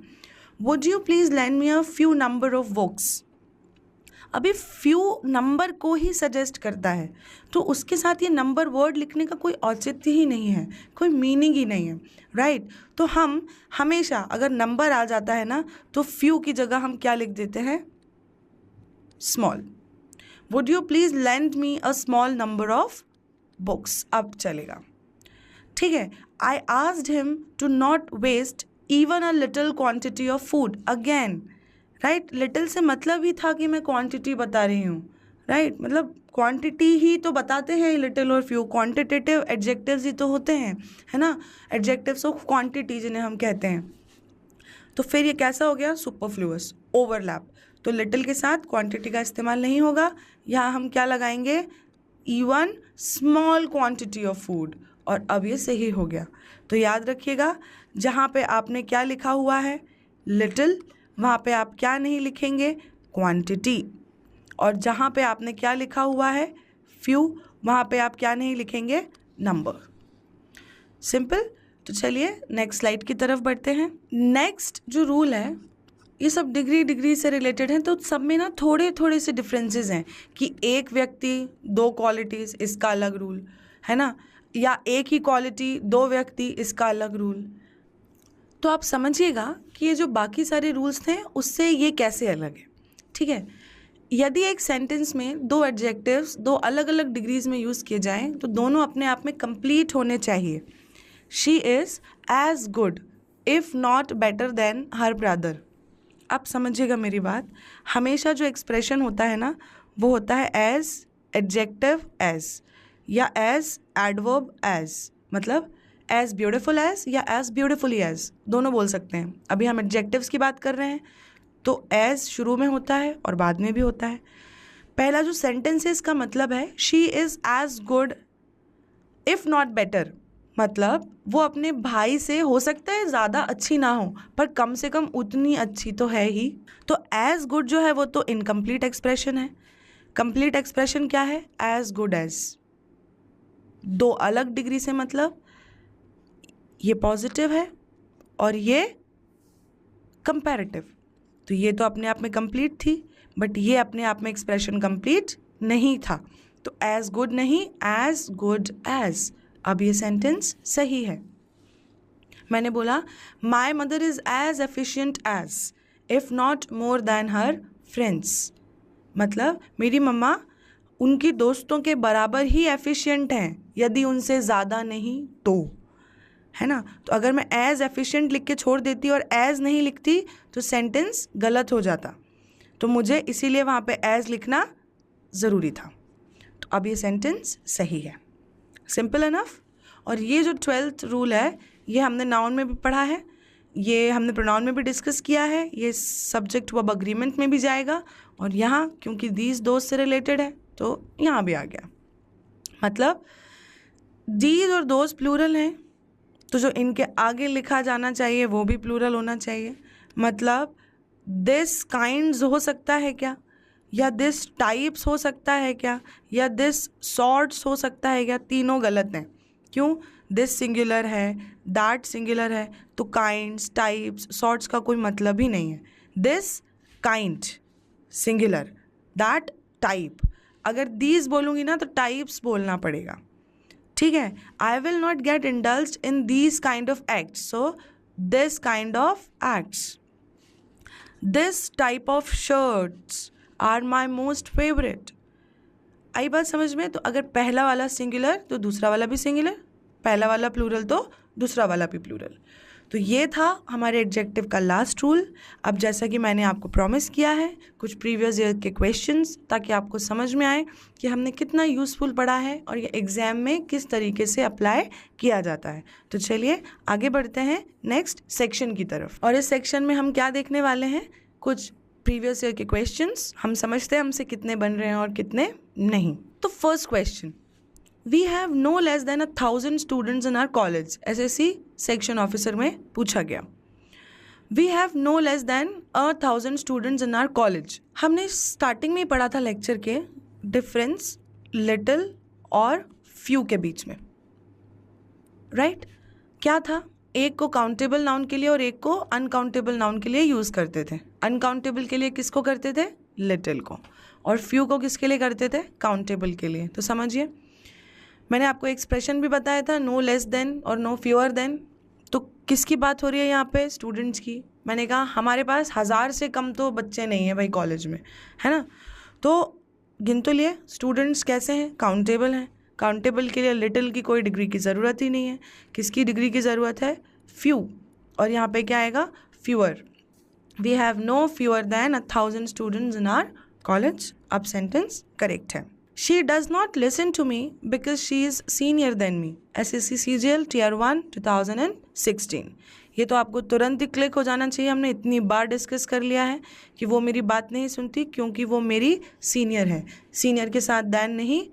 would you please land me a few number of books. अभी फ्यू नंबर को ही सजेस्ट करता है, तो उसके साथ ये नंबर वर्ड लिखने का कोई औचित्य ही नहीं है, कोई मीनिंग ही नहीं है, राइट। तो हम हमेशा अगर नंबर आ जाता है ना तो फ्यू की जगह हम क्या लिख देते हैं, small. Would you please land me a small number of books, अब चलेगा, ठीक है। I asked him to not waste even a little quantity of food, again, right. Little से मतलब ही था कि मैं क्वांटिटी बता रही हूँ, राइट। मतलब क्वांटिटी ही तो बताते हैं लिटिल और फ्यू, क्वांटिटेटिव एडजेक्टिव्स ही तो होते हैं, है ना, एडजेक्टिव्स ऑफ क्वांटिटी जिन्हें हम कहते हैं। तो फिर ये कैसा हो गया, सुपरफ्लुअस, ओवरलैप। तो लिटिल के साथ क्वांटिटी का इस्तेमाल नहीं होगा, यहाँ हम क्या लगाएंगे, even small quantity of food, और अब ये सही हो गया। तो याद रखिएगा, जहाँ पे आपने क्या लिखा हुआ है, लिटिल, वहाँ पे आप क्या नहीं लिखेंगे, क्वांटिटी, और जहाँ पे आपने क्या लिखा हुआ है, फ्यू, वहाँ पे आप क्या नहीं लिखेंगे, नंबर। सिंपल। तो चलिए नेक्स्ट स्लाइड की तरफ बढ़ते हैं। नेक्स्ट जो रूल है ये सब डिग्री से रिलेटेड हैं, तो सब में ना थोड़े थोड़े से डिफरेंसेस हैं कि एक व्यक्ति 2 क्वालिटीज़, इसका अलग रूल है ना, या एक ही क्वालिटी 2 व्यक्ति, इसका अलग रूल। तो आप समझिएगा कि ये जो बाकी सारे रूल्स थे उससे ये कैसे अलग है। ठीक है, यदि एक सेंटेंस में 2 एडजेक्टिव्स 2 अलग अलग डिग्रीज में यूज़ किए जाएं तो दोनों अपने आप में कंप्लीट होने चाहिए। She is as good if not better than her brother. आप समझिएगा मेरी बात, हमेशा जो एक्सप्रेशन होता है ना वो होता है एज, एडजेक्टिव एज, या एज एडवर्ब एज, मतलब एज ब्यूटिफुल एज या एज ब्यूटिफुली एज, दोनों बोल सकते हैं। अभी हम एडजेक्टिव्स की बात कर रहे हैं तो एज शुरू में होता है और बाद में भी होता है। पहला जो सेंटेंस है इसका मतलब है she is as good if not better, मतलब वो अपने भाई से हो सकता है ज़्यादा अच्छी ना हो पर कम से कम उतनी अच्छी तो है ही। तो एज गुड जो है वो तो इनकम्प्लीट एक्सप्रेशन है। कंप्लीट एक्सप्रेशन क्या है? As good as. 2 अलग डिग्री से, मतलब ये पॉजिटिव है और ये कंपैरेटिव। तो ये तो अपने आप में कंप्लीट थी, बट ये अपने आप में एक्सप्रेशन कंप्लीट नहीं था। तो एज गुड नहीं, एज गुड एज। अब ये सेंटेंस सही है। मैंने बोला my mother is as efficient as if not more than her friends, मतलब मेरी मम्मा उनकी दोस्तों के बराबर ही एफिशिएंट हैं, यदि उनसे ज़्यादा नहीं तो, है ना। तो अगर मैं एज एफिशिएंट लिख के छोड़ देती और एज नहीं लिखती तो सेंटेंस गलत हो जाता, तो मुझे इसीलिए वहाँ पे एज लिखना ज़रूरी था। तो अब ये सेंटेंस सही है, सिंपल इनफ। और ये जो 12th रूल है ये हमने नाउन में भी पढ़ा है, ये हमने प्रोनाउन में भी डिस्कस किया है, ये सब्जेक्ट वर्ब अग्रीमेंट में भी जाएगा, और यहाँ क्योंकि दीज दोस्त से रिलेटेड है तो यहाँ भी आ गया। मतलब दीज और दोस्त प्लूरल हैं तो जो इनके आगे लिखा जाना चाहिए वो भी प्लूरल होना चाहिए। मतलब दिस काइंड्स हो सकता है क्या, या दिस टाइप्स हो सकता है क्या, या दिस सॉर्ट्स हो सकता है क्या, तीनों गलत हैं। क्यों? दिस सिंगुलर है, दैट सिंगुलर है, तो काइंड्स, टाइप्स, सॉर्ट्स का कोई मतलब ही नहीं है। This kind singular, that type. अगर दीज बोलूँगी ना तो टाइप्स बोलना पड़ेगा, ठीक है। I will not get indulged in these kind of acts, so this kind of acts. This type of shirts are my most favourite. आई बात समझ में? तो अगर पहला वाला सिंगुलर तो दूसरा वाला भी सिंगुलर, पहला वाला प्लूरल तो दूसरा वाला भी प्लूरल। तो ये था हमारे एडजेक्टिव का लास्ट रूल। अब जैसा कि मैंने आपको प्रॉमिस किया है कुछ प्रीवियस ईयर के क्वेश्चंस, ताकि आपको समझ में आए कि हमने कितना यूज़फुल पढ़ा है और ये एग्ज़ाम में किस तरीके से अप्लाई किया जाता है। तो चलिए आगे बढ़ते हैं नेक्स्ट सेक्शन की तरफ। और इस सेक्शन में हम क्या देखने वाले हैं? कुछ प्रीवियस ईयर के क्वेश्चंस, हम समझते हैं हमसे कितने बन रहे हैं और कितने नहीं। तो first question, we have no less than 1000 students in our college. SSC section officer में पूछा गया। We have no less than 1000 students in our college. हमने स्टार्टिंग में ही पढ़ा था लेक्चर के डिफरेंस लिटिल और फ्यू के बीच में, राइट? क्या था? एक को काउंटेबल नाउन के लिए और एक को अनकाउंटेबल नाउन के लिए यूज़ करते थे। अनकाउंटेबल के लिए किसको करते थे? लिटिल को। और फ्यू को किसके लिए करते थे? काउंटेबल के लिए। तो समझिए, मैंने आपको एक्सप्रेशन भी बताया था, नो लेस देन और नो फ्यूअर देन। तो किसकी बात हो रही है यहाँ पे? स्टूडेंट्स की। मैंने कहा हमारे पास 1000 से कम तो बच्चे नहीं हैं भाई कॉलेज में, है ना। तो गिन तो लिए, स्टूडेंट्स कैसे हैं? काउंटेबल हैं। काउंटेबल के लिए लिटिल की कोई डिग्री की ज़रूरत ही नहीं है। किसकी डिग्री की ज़रूरत है? फ्यू। और यहाँ पे क्या आएगा? Fewer. We have no fewer than 1000 students in our college. अब सेंटेंस करेक्ट है। She does not listen to me because she is senior than me. SSC CGL Tier 1 2016। ये तो आपको तुरंत ही क्लिक हो जाना चाहिए, हमने इतनी बार डिस्कस कर लिया है कि वो मेरी बात नहीं सुनती क्योंकि वो मेरी सीनियर है। सीनियर के साथ दैन नहीं,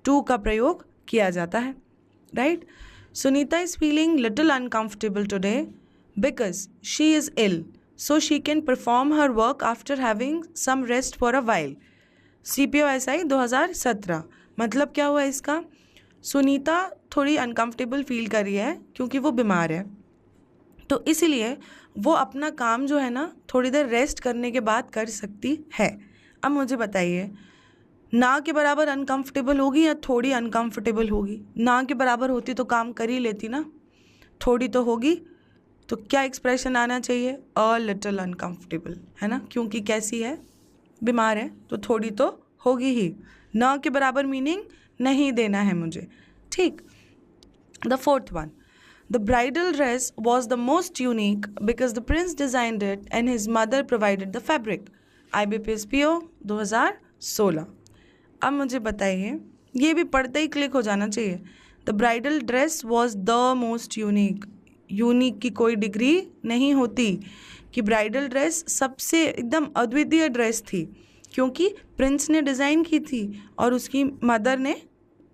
टू का प्रयोग किया जाता है, right? Sunita is feeling little uncomfortable today because she is ill, so she can perform her work after having some rest for a while. CPO SI 2017। मतलब क्या हुआ इसका? सुनीता थोड़ी अनकम्फर्टेबल फील कर रही है क्योंकि वो बीमार है, तो इसीलिए वो अपना काम जो है ना थोड़ी देर रेस्ट करने के बाद कर सकती है। अब मुझे बताइए, ना के बराबर अनकंफर्टेबल होगी या थोड़ी अनकंफर्टेबल होगी? ना के बराबर होती तो काम कर ही लेती ना, थोड़ी तो होगी। तो क्या एक्सप्रेशन आना चाहिए? अ लिटिल अनकंफर्टेबल, है ना, क्योंकि कैसी है, बीमार है, तो थोड़ी तो होगी ही। ना के बराबर मीनिंग नहीं देना है मुझे, ठीक। The fourth one, the bridal dress was the most unique because the Prince designed it and his mother provided the fabric. IBPS-PO 2016। अब मुझे बताइए, ये भी पढ़ते ही क्लिक हो जाना चाहिए। The bridal dress was the most unique. Unique की कोई डिग्री नहीं होती कि ब्राइडल ड्रेस सबसे एकदम अद्वितीय ड्रेस थी, क्योंकि प्रिंस ने डिज़ाइन की थी और उसकी मदर ने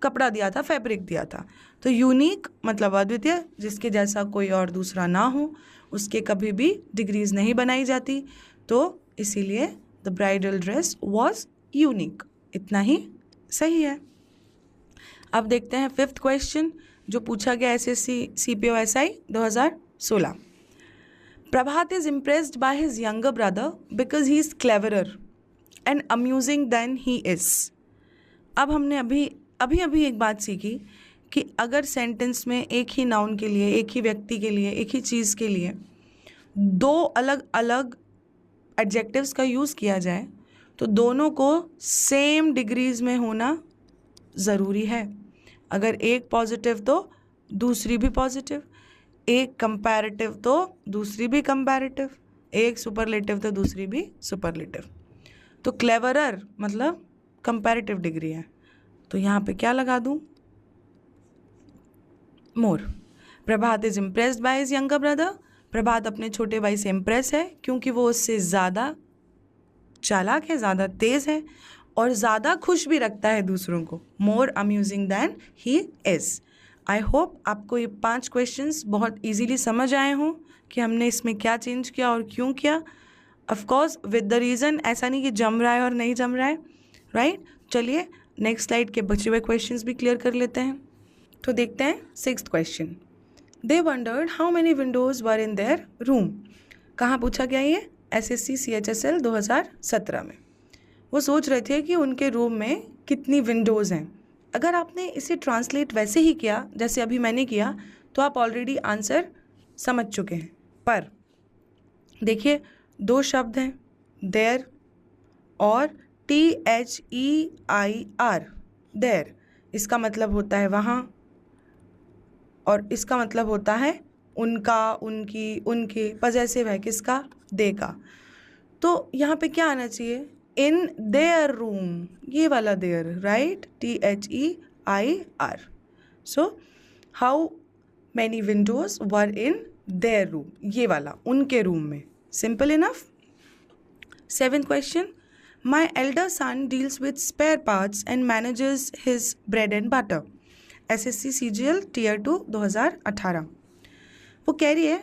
कपड़ा दिया था, फैब्रिक दिया था। तो यूनिक मतलब अद्वितीय, जिसके जैसा कोई और दूसरा ना हो, उसके कभी भी डिग्रीज नहीं बनाई जाती। तो इसीलिए the bridal dress was unique, इतना ही सही है। अब देखते हैं फिफ्थ क्वेश्चन जो पूछा गया SSC CPO SI 2016। Prabhat is impressed by his younger brother because he is cleverer and amusing than he is. अब हमने अभी एक बात सीखी कि अगर सेंटेंस में एक ही नाउन के लिए, एक ही व्यक्ति के लिए, एक ही चीज़ के लिए दो अलग अलग एडजेक्टिव्स का यूज़ किया जाए तो दोनों को सेम डिग्रीज में होना ज़रूरी है। अगर एक पॉजिटिव तो दूसरी भी पॉजिटिव, एक कंपैरेटिव तो दूसरी भी कंपैरेटिव, एक सुपरलेटिव तो दूसरी भी सुपरलेटिव। तो क्लेवरर मतलब कंपैरेटिव डिग्री है, तो यहाँ पे क्या लगा दूँ? More. Prabhat is impressed by his younger brother. Prabhat अपने छोटे भाई से इम्प्रेस है क्योंकि वो उससे ज़्यादा चालाक है, ज़्यादा तेज़ है और ज़्यादा खुश भी रखता है दूसरों को। More amusing than he is. I hope आपको ये 5 क्वेश्चंस बहुत इजीली समझ आए हों कि हमने इसमें क्या चेंज किया और क्यों किया। ऑफकोर्स विद द रीज़न, ऐसा नहीं कि जम रहा है और नहीं जम रहा है, राइट। चलिए नेक्स्ट स्लाइड के बचे हुए क्वेश्चंस भी क्लियर कर लेते हैं। तो देखते हैं 6th question. They wondered how many windows were in their room. कहाँ पूछा गया ये? SSC CHSL 2017 में। वो सोच रहे थे कि उनके रूम में कितनी विंडोज़ हैं। अगर आपने इसे ट्रांसलेट वैसे ही किया जैसे अभी मैंने किया तो आप ऑलरेडी आंसर समझ चुके हैं। पर देखिए 2 शब्द हैं, देयर और THEIR, देयर। इसका मतलब होता है वहाँ और इसका मतलब होता है उनका, उनकी, उनके। पजेसिव है किसका? दे का। तो यहाँ पे क्या आना चाहिए? इन देयर रूम, ये वाला their, right, THEIR। So how many windows were in their room, ये वाला, उनके रूम में। Simple enough. 7th question. My elder son deals with spare parts and manages his bread and butter. SSC CGL Tier 2 2018। वो कह रही है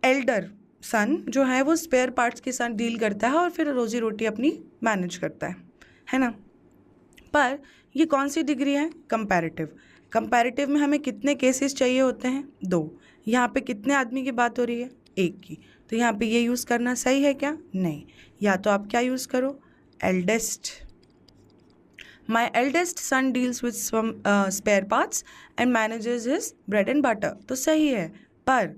elder son जो है वो स्पेयर पार्ट्स के साथ डील करता है और फिर रोजी रोटी अपनी मैनेज करता है ना। पर ये कौन सी डिग्री है? कंपैरेटिव। कंपैरेटिव में हमें कितने केसेस चाहिए होते हैं? 2। यहाँ पे कितने आदमी की बात हो रही है? 1 की। तो यहाँ पे ये यूज़ करना सही है क्या? नहीं। या तो आप क्या यूज़ करो? Eldest. My eldest son deals with some spare parts and manages his bread and butter, तो सही है। पर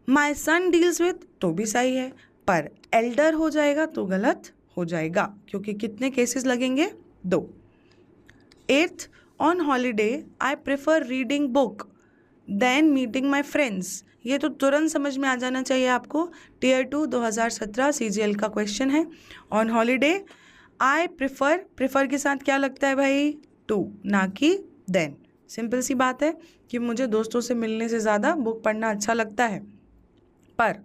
my son deals with तो भी सही है, पर elder हो जाएगा तो गलत हो जाएगा, क्योंकि कितने केसेस लगेंगे? 2। 8th, on holiday I prefer reading book than meeting my friends। ये तो तुरंत समझ में आ जाना चाहिए आपको। Tier 2 2017 CGL का क्वेश्चन है। ऑन हॉलीडे आई प्रेफर के साथ क्या लगता है भाई? टू, ना कि देन। सिंपल सी बात है कि मुझे दोस्तों से मिलने से ज़्यादा बुक पढ़ना अच्छा लगता है, पर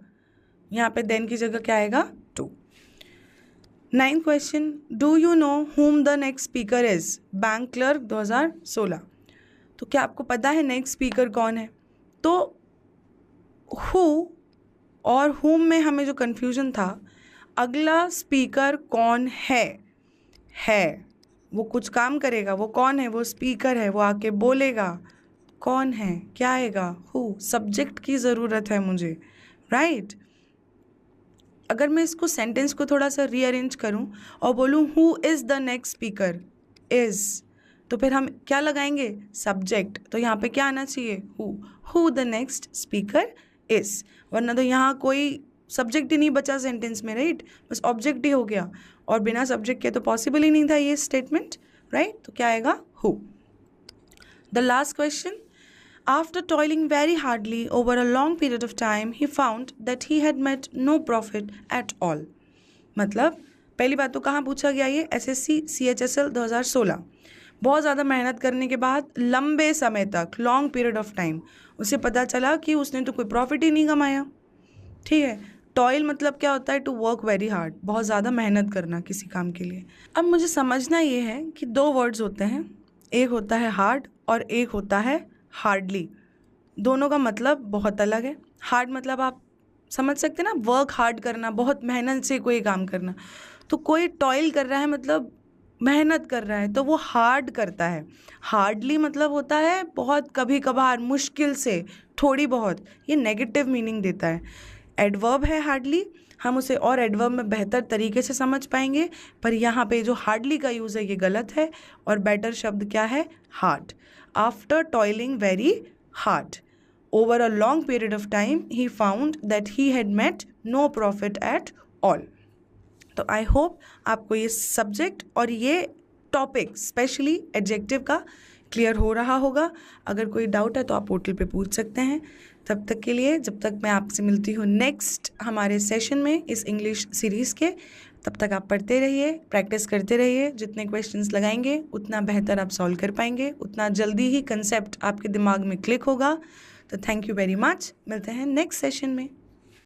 यहाँ पे देन की जगह क्या आएगा? To. 9th question. Do you know whom the next speaker is? Bank clerk 2016। तो क्या आपको पता है नेक्स्ट स्पीकर कौन है? तो हु और whom में हमें जो कन्फ्यूजन था, अगला स्पीकर कौन है वो कुछ काम करेगा, वो कौन है? वो स्पीकर है, वो आके बोलेगा। कौन है? क्या आएगा? हु। सब्जेक्ट की ज़रूरत है मुझे, राइट। अगर मैं इसको सेंटेंस को थोड़ा सा रीअरेंज करूं और बोलूं who is the next speaker, is, तो फिर हम क्या लगाएंगे, सब्जेक्ट। तो यहाँ पे क्या आना चाहिए, who the next speaker is, वरना तो यहाँ कोई सब्जेक्ट ही नहीं बचा सेंटेंस में, राइट, बस ऑब्जेक्ट ही हो गया, और बिना सब्जेक्ट के तो पॉसिबल ही नहीं था ये स्टेटमेंट, राइट। तो क्या आएगा, who. The last question, after toiling very hardly over a long period of time he found that he had met no profit at all. मतलब पहली बात तो कहाँ पूछा गया, ये SSC CHSL 2016। बहुत ज़्यादा मेहनत करने के बाद लंबे समय तक, लॉन्ग पीरियड ऑफ टाइम, उसे पता चला कि उसने तो कोई प्रॉफिट ही नहीं कमाया। ठीक है, टॉयल मतलब क्या होता है, टू वर्क वेरी हार्ड, बहुत ज़्यादा मेहनत करना किसी काम के लिए। अब मुझे समझना ये है कि दो वर्ड्स होते हैं, एक होता है हार्ड और एक होता है हार्डली। दोनों का मतलब बहुत अलग है। हार्ड मतलब आप समझ सकते हैं ना, वर्क हार्ड करना, बहुत मेहनत से कोई काम करना। तो कोई टॉयल कर रहा है मतलब मेहनत कर रहा है, तो वो हार्ड करता है। हार्डली मतलब होता है बहुत कभी कभार, मुश्किल से, थोड़ी बहुत, ये नेगेटिव मीनिंग देता है। एडवर्ब है हार्डली, हम उसे और एडवर्ब में बेहतर तरीके से समझ पाएंगे, पर यहाँ पे जो हार्डली का यूज़ है ये गलत है, और बेटर शब्द क्या है, hard. After toiling very hard over a long period of time he found that he had met no profit at all. तो आई होप आपको ये सब्जेक्ट और ये टॉपिक स्पेशली एडजेक्टिव का क्लियर हो रहा होगा। अगर कोई डाउट है तो आप पोर्टल पे पूछ सकते हैं। तब तक के लिए, जब तक मैं आपसे मिलती हूँ नेक्स्ट हमारे सेशन में इस इंग्लिश सीरीज़ के, तब तक आप पढ़ते रहिए, प्रैक्टिस करते रहिए। जितने क्वेश्चंस लगाएंगे उतना बेहतर आप सॉल्व कर पाएंगे, उतना जल्दी ही कंसेप्ट आपके दिमाग में क्लिक होगा। तो थैंक यू वेरी मच, मिलते हैं नेक्स्ट सेशन में।